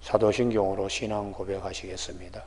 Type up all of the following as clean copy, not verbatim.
사도신경으로 신앙 고백하시겠습니다.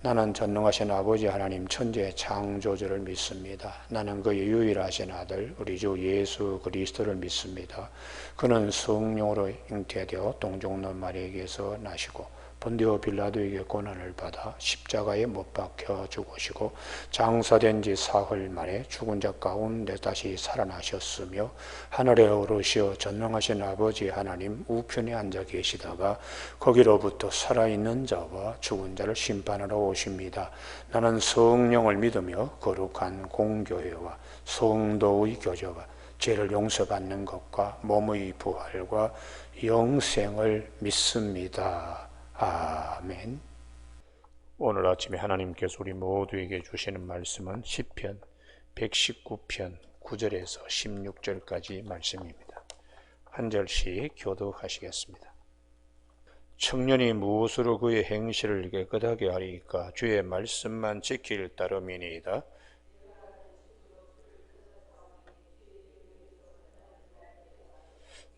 나는 전능하신 아버지 하나님 천지의 창조주를 믿습니다. 나는 그의 유일하신 아들 우리 주 예수 그리스도를 믿습니다. 그는 성령으로 잉태되어 동정녀 마리아에게서 나시고 본디오 빌라도에게 고난을 받아 십자가에 못 박혀 죽으시고 장사된 지 사흘 만에 죽은 자 가운데 다시 살아나셨으며 하늘에 오르시어 전능하신 아버지 하나님 우편에 앉아 계시다가 거기로부터 살아있는 자와 죽은 자를 심판하러 오십니다. 나는 성령을 믿으며 거룩한 공교회와 성도의 교제와 죄를 용서받는 것과 몸의 부활과 영생을 믿습니다. 아멘. 오늘 아침에 하나님께서 우리 모두에게 주시는 말씀은 시편 119편 9절에서 16절까지 말씀입니다. 한 절씩 교독하시겠습니다. 청년이 무엇으로 그의 행실을 깨끗하게 하리까? 주의 말씀만 지킬 따름이니이다.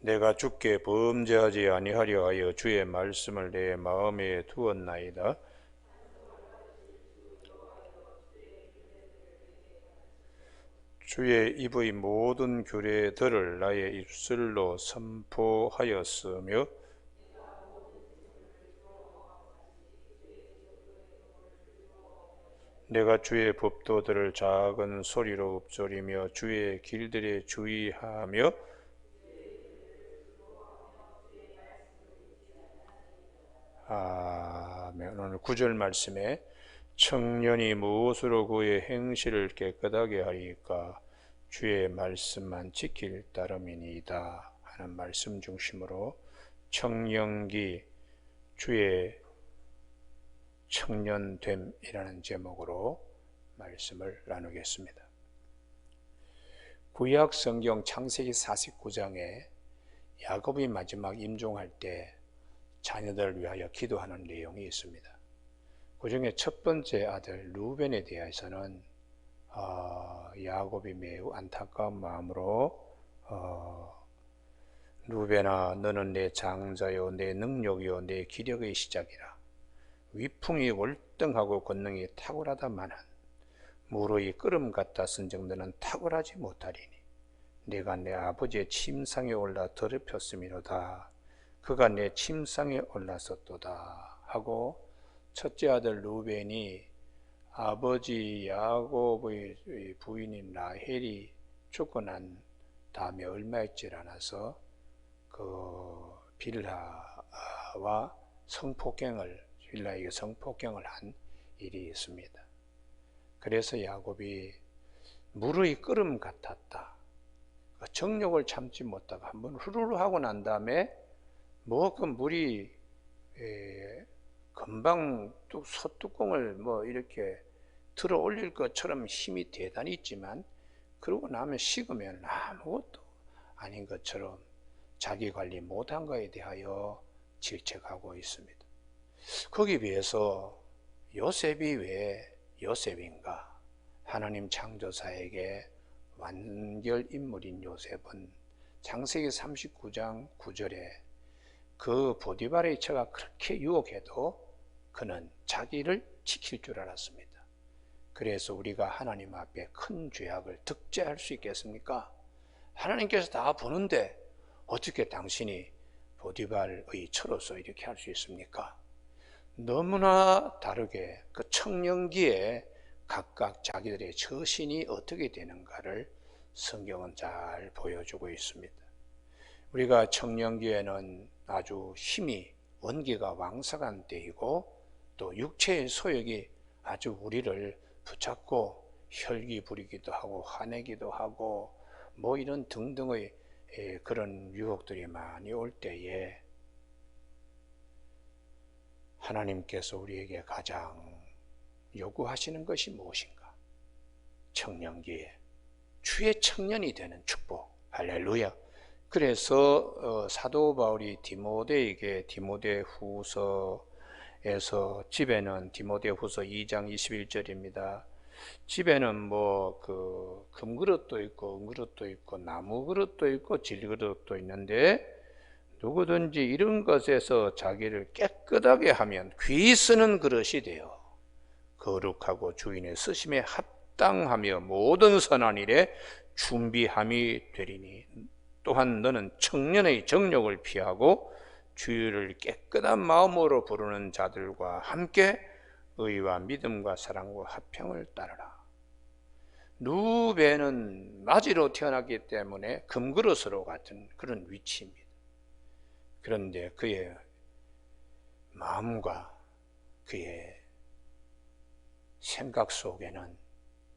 내가 주께 범죄하지 아니하려 하여 주의 말씀을 내 마음에 두었나이다. 주의 입의 모든 규례들을 나의 입술로 선포하였으며 내가 주의 법도들을 작은 소리로 읊조리며 주의 길들에 주의하며 아멘. 오늘 9절 말씀에 청년이 무엇으로 그의 행실을 깨끗하게 하리까? 주의 말씀만 지킬 따름이니이다 하는 말씀 중심으로 청년기 주의 청년됨이라는 제목으로 말씀을 나누겠습니다. 구약 성경 창세기 49장에 야곱이 마지막 임종할 때 자녀들을 위하여 기도하는 내용이 있습니다. 그 중에 첫 번째 아들 루벤에 대해서는 야곱이 매우 안타까운 마음으로 루벤아 너는 내 장자요 내 능력이요 내 기력의 시작이라. 위풍이 월등하고 권능이 탁월하다마는 무르의 끓음 같다 쓴즉 너는 탁월하지 못하리니 내가 내 아버지의 침상에 올라 더럽혔음이로다. 그가 내 침상에 올랐었도다 하고 첫째 아들 루벤이 아버지 야곱의 부인인 라헬이 죽고 난 다음에 얼마 있질 않아서 그 빌하와 빌라에게 성폭행을 한 일이 있습니다. 그래서 야곱이 물의 끓음 같았다. 정욕을 참지 못하고 한번 후루루 하고 난 다음에 그 물이 금방 솥뚜껑을 이렇게 들어 올릴 것처럼 힘이 대단히 있지만 그러고 나면 식으면 아무것도 아닌 것처럼 자기 관리 못한 것에 대하여 질책하고 있습니다. 거기에 비해서 요셉이 왜 요셉인가? 하나님 창조사에게 완결 인물인 요셉은 창세기 39장 9절에 그 보디발의 처가 그렇게 유혹해도 그는 자기를 지킬 줄 알았습니다. 그래서 우리가 하나님 앞에 큰 죄악을 득죄할 수 있겠습니까? 하나님께서 다 보는데 어떻게 당신이 보디발의 처로서 이렇게 할 수 있습니까? 너무나 다르게 그 청년기에 각각 자기들의 처신이 어떻게 되는가를 성경은 잘 보여주고 있습니다. 우리가 청년기에는 아주 힘이 원기가 왕성한 때이고 또 육체의 소욕이 아주 우리를 붙잡고 혈기 부리기도 하고 화내기도 하고 이런 등등의 그런 유혹들이 많이 올 때에 하나님께서 우리에게 가장 요구하시는 것이 무엇인가? 청년기에 주의 청년이 되는 축복. 할렐루야. 그래서 사도 바울이 디모데에게 디모데후서에서 집에는 디모데후서 2장 21절입니다. 집에는 금그릇도 있고 은그릇도 있고 나무 그릇도 있고 질그릇도 있는데 누구든지 이런 것에서 자기를 깨끗하게 하면 귀 쓰는 그릇이 되어 거룩하고 주인의 쓰심에 합당하며 모든 선한 일에 준비함이 되리니 또한 너는 청년의 정욕을 피하고 주의를 깨끗한 마음으로 부르는 자들과 함께 의와 믿음과 사랑과 화평을 따르라. 루벤은 마지로 태어났기 때문에 금그릇으로 같은 그런 위치입니다. 그런데 그의 마음과 그의 생각 속에는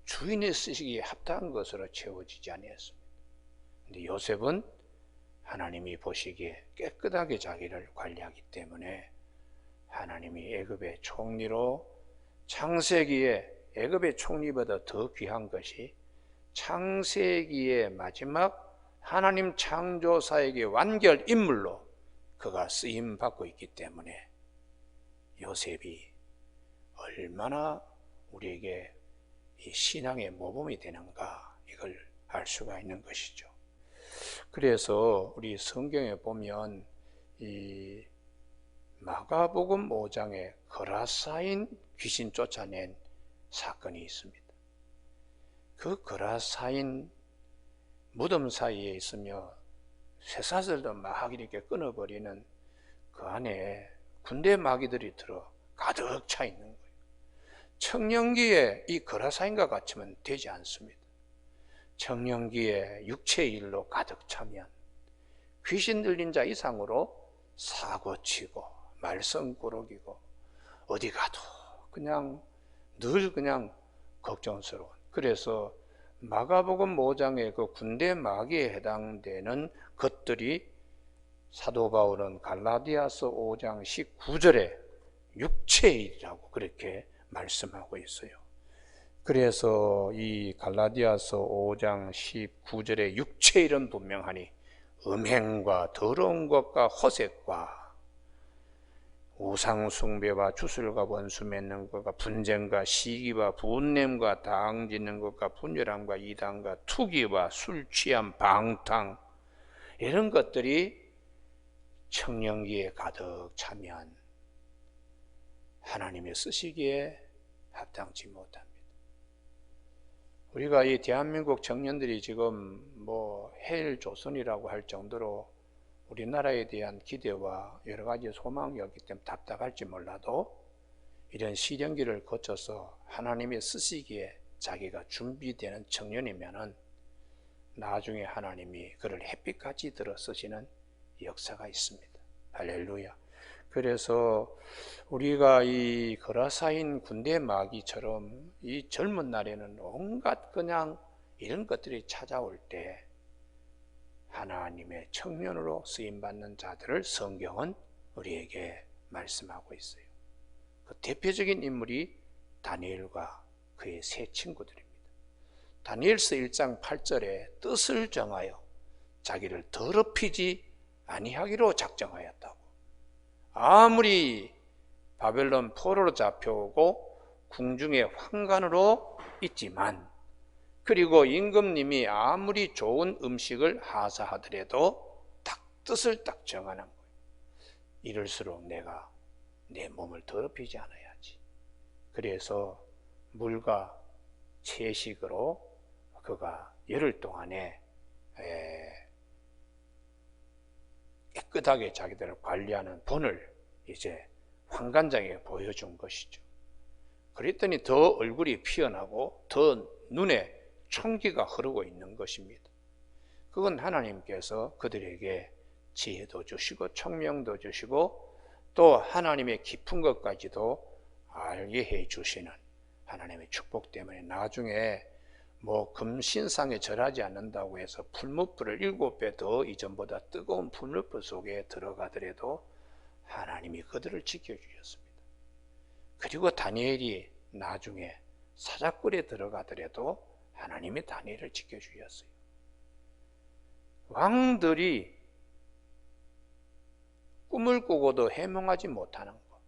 주인의 쓰시기에 합당한 것으로 채워지지 아니했습니다. 그런데 요셉은 하나님이 보시기에 깨끗하게 자기를 관리하기 때문에 하나님이 애굽의 총리로 창세기에 애굽의 총리보다 더 귀한 것이 창세기의 마지막 하나님 창조사에게 완결 인물로 그가 쓰임 받고 있기 때문에 요셉이 얼마나 우리에게 이 신앙의 모범이 되는가 이걸 알 수가 있는 것이죠. 그래서 우리 성경에 보면 이 마가복음 5장에 거라사인 귀신 쫓아낸 사건이 있습니다. 그 거라사인 무덤 사이에 있으며 쇠사슬도 막 이렇게 끊어버리는 그 안에 군대 마귀들이 들어 가득 차 있는 거예요. 청년기에 이 거라사인과 같으면 되지 않습니다. 청년기에 육체의 일로 가득 차면 귀신 들린 자 이상으로 사고치고 말썽꾸러기고 어디 가도 그냥 늘 그냥 걱정스러운. 그래서 마가복음 5장의 그 군대 마귀에 해당되는 것들이 사도 바울은 갈라디아서 5장 19절에 육체이라고 그렇게 말씀하고 있어요. 그래서 이 갈라디아서 5장 19절에 육체일은 분명하니 음행과 더러운 것과 호색과 우상숭배와 주술과 원수 맺는 것과 분쟁과 시기와 분냄과 당 짓는 것과 분열함과 이단과 투기와 술 취함 방탕 이런 것들이 청년기에 가득 차면 하나님의 쓰시기에 합당치 못합니다. 우리가 이 대한민국 청년들이 지금 뭐 헬조선이라고 할 정도로 우리나라에 대한 기대와 여러 가지 소망이 없기 때문에 답답할지 몰라도 이런 시련기를 거쳐서 하나님의 쓰시기에 자기가 준비되는 청년이면은 나중에 하나님이 그를 햇빛같이 들어 쓰시는 역사가 있습니다. 할렐루야. 그래서 우리가 이 거라사인 군대 마귀처럼 이 젊은 날에는 온갖 그냥 이런 것들이 찾아올 때 하나님의 청년으로 쓰임받는 자들을 성경은 우리에게 말씀하고 있어요. 그 대표적인 인물이 다니엘과 그의 세 친구들입니다. 다니엘서 1장 8절에 뜻을 정하여 자기를 더럽히지 아니하기로 작정하였다고. 아무리 바벨론 포로로 잡혀오고 궁중의 환관으로 있지만 그리고 임금님이 아무리 좋은 음식을 하사하더라도 딱 뜻을 딱 정하는 거예요. 이럴수록 내가 내 몸을 더럽히지 않아야지. 그래서 물과 채식으로 그가 열흘 동안에 깨끗하게 자기들을 관리하는 본을 이제 환관장에 보여준 것이죠. 그랬더니 더 얼굴이 피어나고 더 눈에 총기가 흐르고 있는 것입니다. 그건 하나님께서 그들에게 지혜도 주시고 총명도 주시고 또 하나님의 깊은 것까지도 알게 해 주시는 하나님의 축복 때문에 나중에 뭐 금신상에 절하지 않는다고 해서 풀무불을 7배 더 이전보다 뜨거운 풀무불 속에 들어가더라도 하나님이 그들을 지켜주셨습니다. 그리고 다니엘이 나중에 사자굴에 들어가더라도 하나님이 다니엘을 지켜주셨어요. 왕들이 꿈을 꾸고도 해몽하지 못하는 것,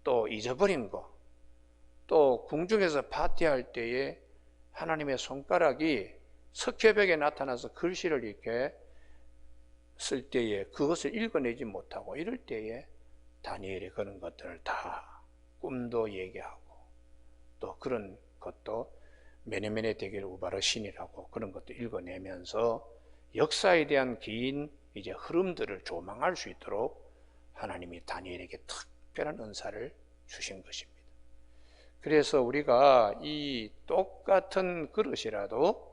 또 잊어버린 것, 또 궁중에서 파티할 때에 하나님의 손가락이 석회벽에 나타나서 글씨를 이렇게 쓸 때에 그것을 읽어내지 못하고 이럴 때에 다니엘이 그런 것들을 다 꿈도 얘기하고 또 그런 것도 메네메네 대결 우바르 신이라고 그런 것도 읽어내면서 역사에 대한 긴 이제 흐름들을 조망할 수 있도록 하나님이 다니엘에게 특별한 은사를 주신 것입니다. 그래서 우리가 이 똑같은 그릇이라도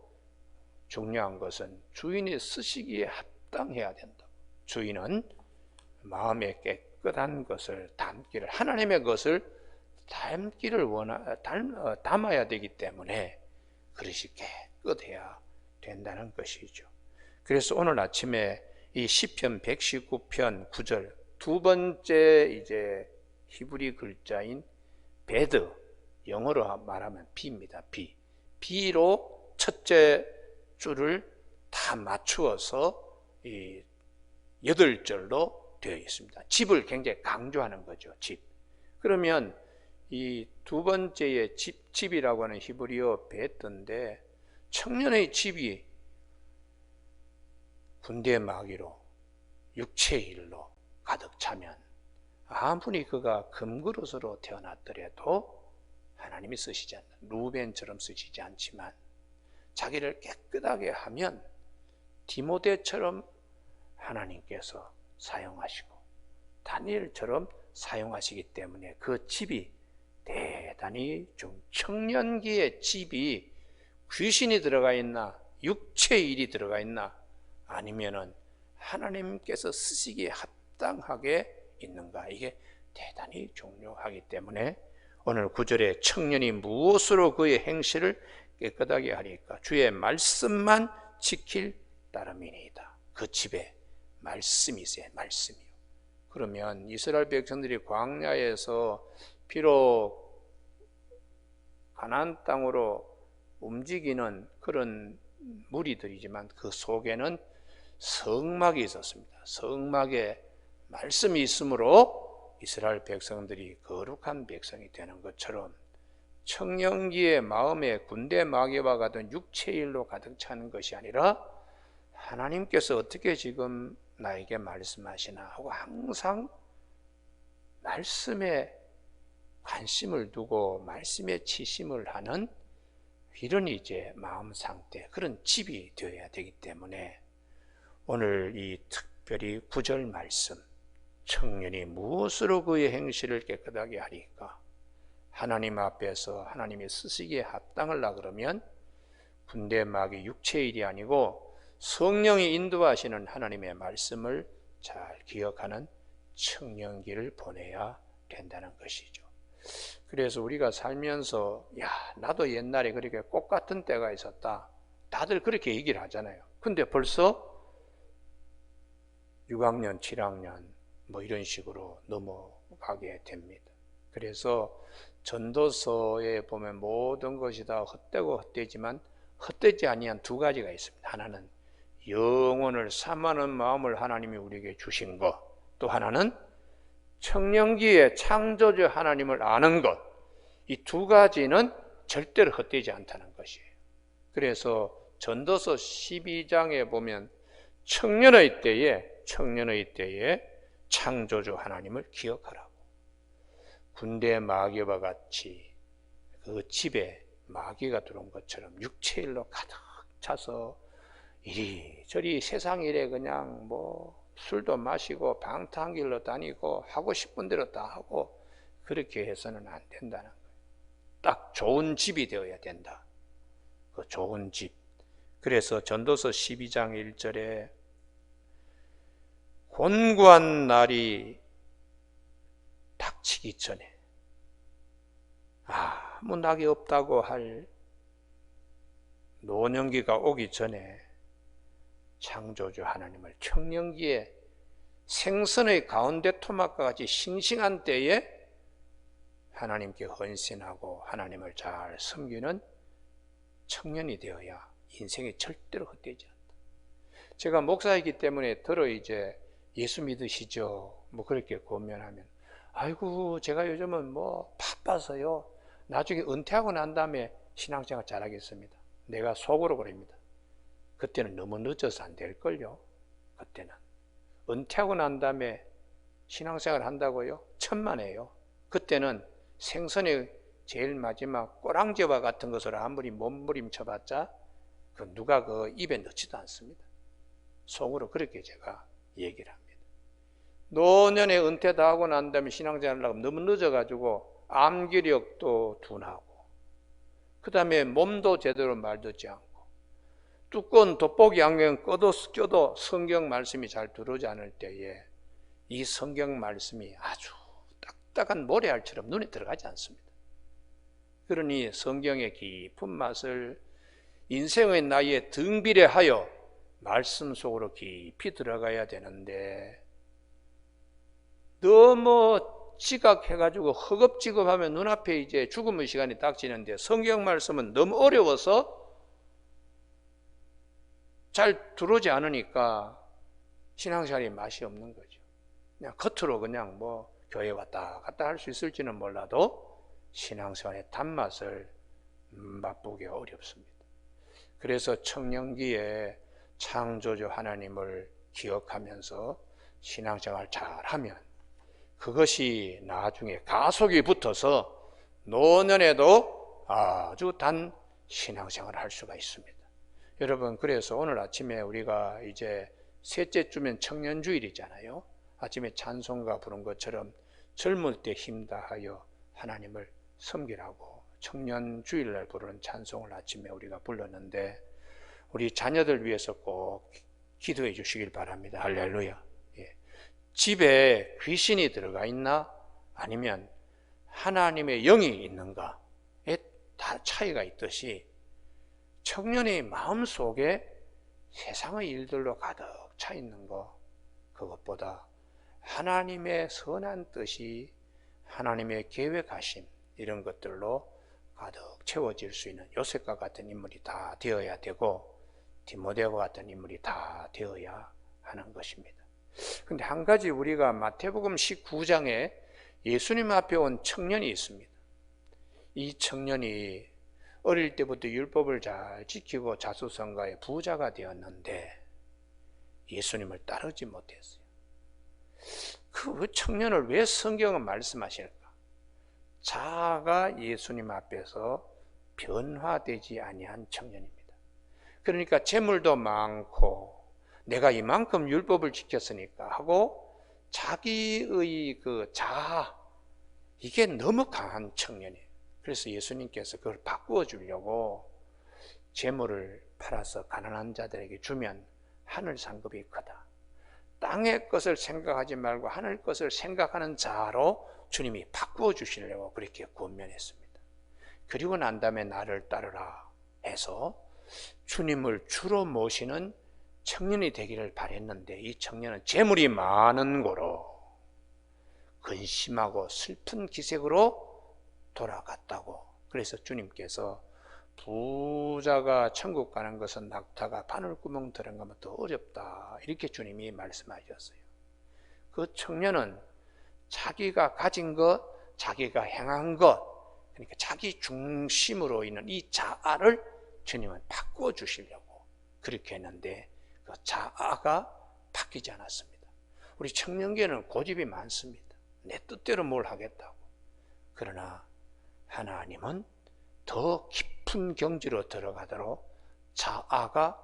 중요한 것은 주인이 쓰시기에 합당해야 된다. 주인은 마음에 깨끗한 것을 담기를, 하나님의 것을 담기를 담아야 되기 때문에 그릇이 깨끗해야 된다는 것이죠. 그래서 오늘 아침에 이 시편 119편 9절 두 번째 이제 히브리 글자인 베드, 영어로 말하면 B입니다. B로 첫째 줄을 다 맞추어서 이 8절로 되어 있습니다. 집을 굉장히 강조하는 거죠. 집. 그러면 이 두 번째의 집이라고 하는 히브리어 베드인데 청년의 집이 군대 마귀로 육체의 일로 가득 차면 아무리 그가 금그릇으로 태어났더라도 하나님이 쓰시지 않는, 루벤처럼 쓰시지 않지만 자기를 깨끗하게 하면 디모데처럼 하나님께서 사용하시고 다니엘처럼 사용하시기 때문에 그 집이 대단히 좀 청년기의 집이 귀신이 들어가 있나 육체의 일이 들어가 있나 아니면은 하나님께서 쓰시기에 합당하게 있는가, 이게 대단히 중요하기 때문에 오늘 9절에 청년이 무엇으로 그의 행실을 깨끗하게 하리까? 주의 말씀만 지킬 따름이니이다. 그 집에 말씀이 있어요. 말씀이요. 그러면 이스라엘 백성들이 광야에서 비록 가나안 땅으로 움직이는 그런 무리들이지만 그 속에는 성막이 있었습니다. 성막에 말씀이 있으므로 이스라엘 백성들이 거룩한 백성이 되는 것처럼 청년기의 마음에 군대 마귀와 같은 육체의 일로 가득 차는 것이 아니라 하나님께서 어떻게 지금 나에게 말씀하시나 하고 항상 말씀에 관심을 두고 말씀에 치심을 하는 이런 이제 마음 상태, 그런 집이 되어야 되기 때문에 오늘 이 특별히 9절 말씀, 청년이 무엇으로 그의 행실을 깨끗하게 하리까? 하나님 앞에서 하나님이 쓰시기에 합당하려 그러면 군대 마귀 육체의 일이 아니고 성령이 인도하시는 하나님의 말씀을 잘 기억하는 청년기를 보내야 된다는 것이죠. 그래서 우리가 살면서 야, 나도 옛날에 그렇게 꽃 같은 때가 있었다, 다들 그렇게 얘기를 하잖아요. 근데 벌써 6학년, 7학년 뭐 이런 식으로 넘어가게 됩니다. 그래서 전도서에 보면 모든 것이 다 헛되고 헛되지만 헛되지 아니한 두 가지가 있습니다. 하나는 영혼을 사모하는 마음을 하나님이 우리에게 주신 것, 또 하나는 청년기에 창조주 하나님을 아는 것, 이 두 가지는 절대로 헛되지 않다는 것이에요. 그래서 전도서 12장에 보면 청년의 때에 창조주 하나님을 기억하라고, 군대 마귀와 같이 그 집에 마귀가 들어온 것처럼 육체일로 가득 차서 이리저리 세상 일에 그냥 뭐 술도 마시고 방탕길로 다니고 하고 싶은 대로 다 하고 그렇게 해서는 안 된다는 거예요. 딱 좋은 집이 되어야 된다. 그 좋은 집. 그래서 전도서 12장 1절에 곤고한 날이 닥치기 전에, 아무 낙이 없다고 할 노년기가 오기 전에 창조주 하나님을 청년기에 생선의 가운데 토막과 같이 싱싱한 때에 하나님께 헌신하고 하나님을 잘 섬기는 청년이 되어야 인생이 절대로 헛되지 않다. 제가 목사이기 때문에 이제 예수 믿으시죠? 뭐 그렇게 고면하면, 아이고 제가 요즘은 뭐 바빠서요, 나중에 은퇴하고 난 다음에 신앙생활 잘하겠습니다. 내가 속으로 그럽니다. 그때는 너무 늦어서 안 될걸요. 그때는 은퇴하고 난 다음에 신앙생활 한다고요? 천만에요. 그때는 생선의 제일 마지막 꼬랑지와 같은 것으로 아무리 몸부림쳐봤자 누가 그 입에 넣지도 않습니다. 속으로 그렇게 제가 얘기를 합니다. 노년에 은퇴 다 하고 난 다음에 신앙생활을 하고 너무 늦어가지고 암기력도 둔하고, 그 다음에 몸도 제대로 말 듣지 않고, 두꺼운 돋보기 안경 껴도 성경 말씀이 잘 들어오지 않을 때에 이 성경 말씀이 아주 딱딱한 모래알처럼 눈에 들어가지 않습니다. 그러니 성경의 깊은 맛을 인생의 나이에 등비례하여 말씀 속으로 깊이 들어가야 되는데, 너무 지각해가지고 허겁지겁하면 눈앞에 이제 죽음의 시간이 닥치는데 성경 말씀은 너무 어려워서 잘 들어오지 않으니까 신앙생활이 맛이 없는 거죠. 그냥 겉으로 그냥 뭐 교회 왔다 갔다 할 수 있을지는 몰라도 신앙생활의 단맛을 맛보기가 어렵습니다. 그래서 청년기에 창조주 하나님을 기억하면서 신앙생활 잘하면 그것이 나중에 가속이 붙어서 노년에도 아주 단 신앙생활을 할 수가 있습니다. 여러분, 그래서 오늘 아침에 우리가 이제 셋째 주면 청년주일이잖아요. 아침에 찬송가 부른 것처럼 젊을 때 힘다하여 하나님을 섬기라고 청년주일날 부르는 찬송을 아침에 우리가 불렀는데, 우리 자녀들 위해서 꼭 기도해 주시길 바랍니다. 할렐루야. 예. 집에 귀신이 들어가 있나 아니면 하나님의 영이 있는가에 다 차이가 있듯이 청년의 마음속에 세상의 일들로 가득 차 있는 것, 그것보다 하나님의 선한 뜻이, 하나님의 계획하심, 이런 것들로 가득 채워질 수 있는 요셉과 같은 인물이 다 되어야 되고 디모데와 같은 인물이 다 되어야 하는 것입니다. 그런데 한 가지, 우리가 마태복음 19장에 예수님 앞에 온 청년이 있습니다. 이 청년이 어릴 때부터 율법을 잘 지키고 자수성가의 부자가 되었는데 예수님을 따르지 못했어요. 그 청년을 왜 성경은 말씀하실까? 자아가 예수님 앞에서 변화되지 아니한 청년입니다. 그러니까 재물도 많고 내가 이만큼 율법을 지켰으니까 하고 자기의 그 자아, 이게 너무 강한 청년이에요. 그래서 예수님께서 그걸 바꾸어 주려고 재물을 팔아서 가난한 자들에게 주면 하늘 상급이 크다. 땅의 것을 생각하지 말고 하늘 것을 생각하는 자로 주님이 바꾸어 주시려고 그렇게 권면했습니다. 그리고 난 다음에 나를 따르라 해서 주님을 주로 모시는 청년이 되기를 바랬는데, 이 청년은 재물이 많은 고로 근심하고 슬픈 기색으로 돌아갔다고. 그래서 주님께서 부자가 천국 가는 것은 낙타가 바늘구멍 들어가면 더 어렵다, 이렇게 주님이 말씀하셨어요. 그 청년은 자기가 가진 것, 자기가 행한 것, 그러니까 자기 중심으로 있는 이 자아를 주님은 바꾸어 주시려고 그렇게 했는데 그 자아가 바뀌지 않았습니다. 우리 청년기에는 고집이 많습니다. 내 뜻대로 뭘 하겠다고. 그러나 하나님은 더 깊은 경지로 들어가도록 자아가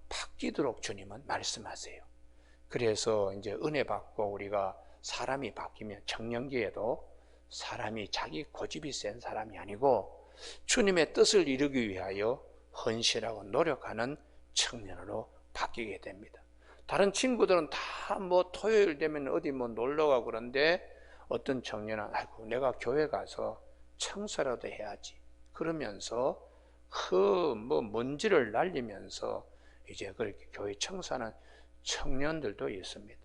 바뀌도록 주님은 말씀하세요. 그래서 이제 은혜 받고 우리가 사람이 바뀌면 청년기에도 사람이 자기 고집이 센 사람이 아니고 주님의 뜻을 이루기 위하여 헌신하고 노력하는 청년으로 바뀌게 됩니다. 다른 친구들은 다 뭐 토요일 되면 어디 뭐 놀러 가고 그런데 어떤 청년은 아이고 내가 교회 가서 청소라도 해야지 그러면서 뭐 먼지를 날리면서 이제 그렇게 교회 청소하는 청년들도 있습니다.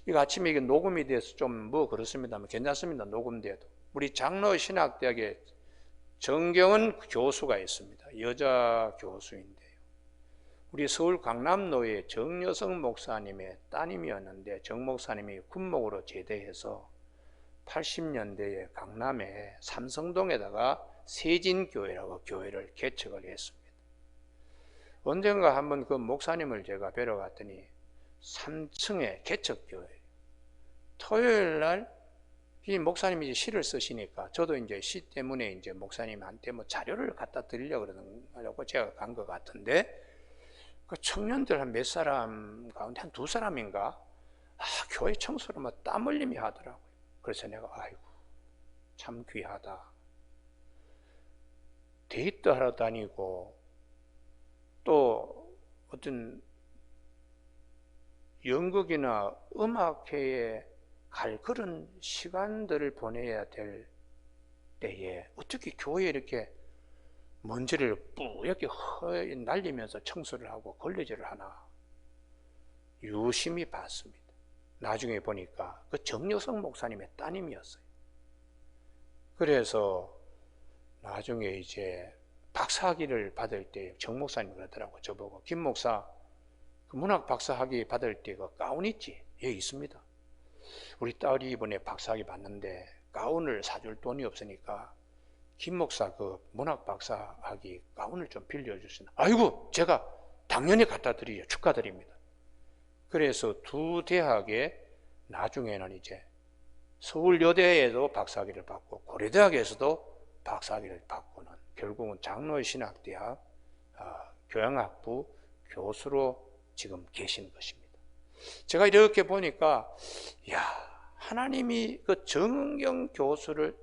이거 아침에 이게 녹음이 돼서 좀 뭐 그렇습니다만 괜찮습니다. 녹음돼도. 우리 장로 신학대학에 정경은 교수가 있습니다. 여자 교수인데요. 우리 서울 강남로의 정여성 목사님의 따님이었는데 정 목사님이 군목으로 제대해서 80년대에 강남에 삼성동에다가 세진교회라고 교회를 개척을 했습니다. 언젠가 한번 그 목사님을 제가 뵈러 갔더니 3층의 개척교회. 토요일 날 이 목사님이 이제 시를 쓰시니까 저도 이제 시 때문에 이제 목사님한테 뭐 자료를 갖다 드리려고 그러고 제가 간 것 같은데, 그 청년들 한 몇 사람 가운데 한 두 사람인가 교회 청소를 막 땀 흘리며 하더라고요. 그래서 내가 아이고 참 귀하다. 데이트 하러 다니고 또 어떤 연극이나 음악회에 갈 그런 시간들을 보내야 될 때에 어떻게 교회에 이렇게 먼지를 뿌옇게 날리면서 청소를 하고 걸레질을 하나 유심히 봤습니다. 나중에 보니까 그 정여성 목사님의 따님이었어요. 그래서 나중에 이제 박사학위를 받을 때 정 목사님 그러더라고. 저보고 김 목사 그 문학 박사학위 받을 때 그 가운 있지? 예, 있습니다. 우리 딸이 이번에 박사학위 받는데 가운을 사줄 돈이 없으니까 김 목사 그 문학 박사학위 가운을 좀 빌려주시나. 아이고 제가 당연히 갖다 드리죠. 축하드립니다. 그래서 두 대학에 나중에는 이제 서울여대에도 박사학위를 받고 고려대학에서도 박사학위를 받고는 결국은 장로신학대학 교양학부 교수로 지금 계신 것입니다. 제가 이렇게 보니까 야, 하나님이 그 정경은 교수를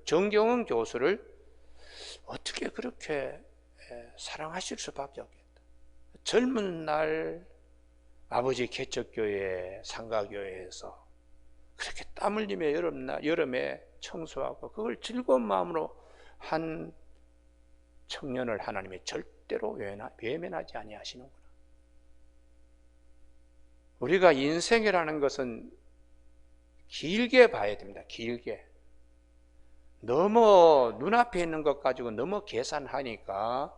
어떻게 그렇게 사랑하실 수밖에 없겠다. 젊은 날 아버지 개척교회 상가교회에서 그렇게 땀 흘리며 여름에 청소하고 그걸 즐거운 마음으로 한 청년을 하나님이 절대로 외면하지 아니하시는구나. 우리가 인생이라는 것은 길게 봐야 됩니다. 길게. 너무 눈앞에 있는 것 가지고 너무 계산하니까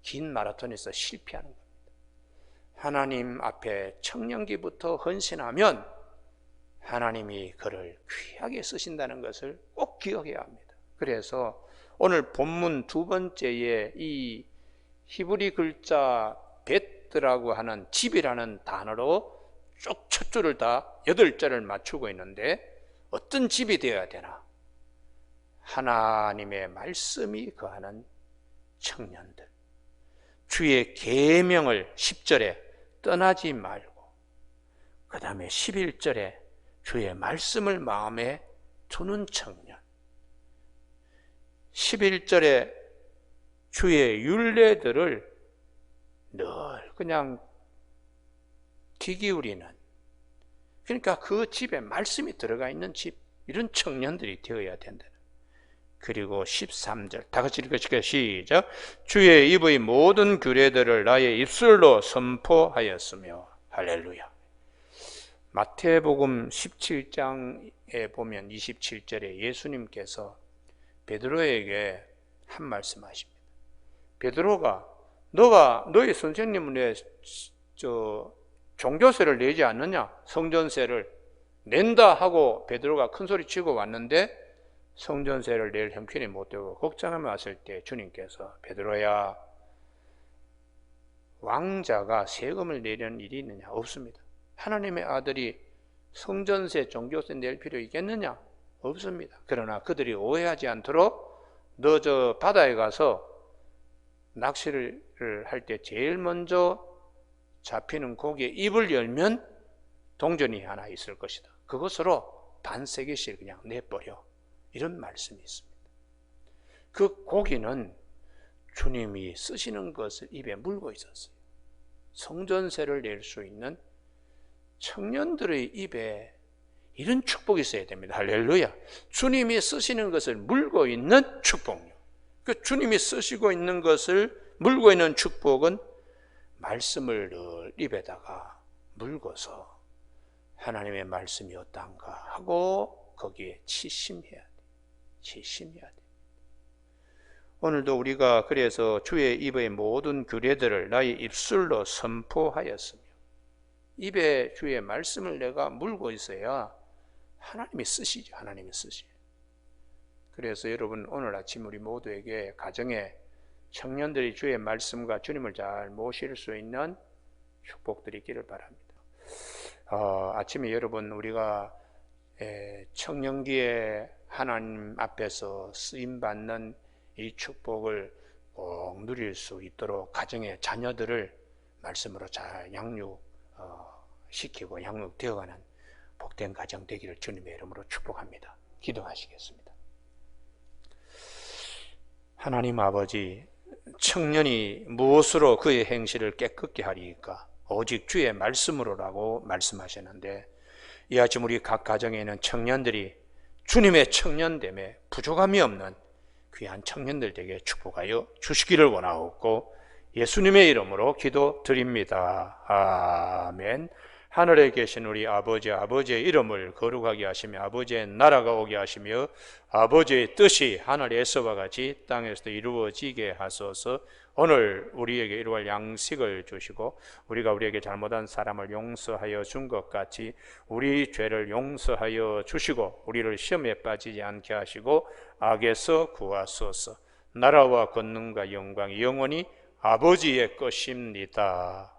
긴 마라톤에서 실패하는 겁니다. 하나님 앞에 청년기부터 헌신하면 하나님이 그를 귀하게 쓰신다는 것을 꼭 기억해야 합니다. 그래서 오늘 본문 두 번째에 이 히브리 글자 베트라고 하는 집이라는 단어로 쭉 첫 줄을 다 8절을 맞추고 있는데 어떤 집이 되어야 되나? 하나님의 말씀이 거하는 청년들. 주의 계명을 10절에 떠나지 말고 그 다음에 11절에 주의 말씀을 마음에 두는 청년. 11절에 주의 율례들을 늘 그냥 귀 기울이는, 그러니까 그 집에 말씀이 들어가 있는 집, 이런 청년들이 되어야 된다. 그리고 13절 다 같이 읽으실게요. 시작. 주의 입의 모든 규례들을 나의 입술로 선포하였으며. 할렐루야. 마태복음 17장에 보면 27절에 예수님께서 베드로에게 한 말씀 하십니다. 베드로가 너희 선생님은 왜 종교세를 내지 않느냐? 성전세를 낸다 하고 베드로가 큰 소리 치고 왔는데 성전세를 낼 형편이 못 되고 걱정하며 왔을 때 주님께서 베드로야, 왕자가 세금을 내려는 일이 있느냐? 없습니다. 하나님의 아들이 성전세, 종교세 낼 필요 있겠느냐? 없습니다. 그러나 그들이 오해하지 않도록 너 저 바다에 가서 낚시를 할 때 제일 먼저 잡히는 고기에 입을 열면 동전이 하나 있을 것이다. 그것으로 반세기씩 그냥 내버려. 이런 말씀이 있습니다. 그 고기는 주님이 쓰시는 것을 입에 물고 있었어요. 성전세를 낼 수 있는 청년들의 입에 이런 축복이 있어야 됩니다. 할렐루야. 주님이 쓰시는 것을 물고 있는 축복요. 그 주님이 쓰시고 있는 것을 물고 있는 축복은 말씀을 늘 입에다가 물고서 하나님의 말씀이 어떤가 하고 거기에 치심해야 돼. 치심해야 돼. 오늘도 우리가 그래서 주의 입의 모든 규례들을 나의 입술로 선포하였으며, 입에 주의 말씀을 내가 물고 있어야 하나님이 쓰시죠. 하나님이 쓰시죠. 그래서 여러분 오늘 아침 우리 모두에게 가정에 청년들이 주의 말씀과 주님을 잘 모실 수 있는 축복들이 있기를 바랍니다. 아침에 여러분 우리가 청년기에 하나님 앞에서 쓰임받는 이 축복을 꼭 누릴 수 있도록 가정의 자녀들을 말씀으로 잘 양육시키고 양육되어가는 복된 가정 되기를 주님의 이름으로 축복합니다. 기도하시겠습니다. 하나님 아버지, 청년이 무엇으로 그의 행실을 깨끗게 하리이까? 오직 주의 말씀으로라고 말씀하셨는데, 이 아침 우리 각 가정에 있는 청년들이 주님의 청년됨에 부족함이 없는 귀한 청년들 되게 축복하여 주시기를 원하옵고 예수님의 이름으로 기도드립니다. 아멘. 하늘에 계신 우리 아버지, 아버지의 이름을 거룩하게 하시며 아버지의 나라가 오게 하시며 아버지의 뜻이 하늘에서와 같이 땅에서도 이루어지게 하소서. 오늘 우리에게 이루어갈 양식을 주시고 우리가 우리에게 잘못한 사람을 용서하여 준 것 같이 우리 죄를 용서하여 주시고 우리를 시험에 빠지지 않게 하시고 악에서 구하소서. 나라와 권능과 영광이 영원히 아버지의 것입니다.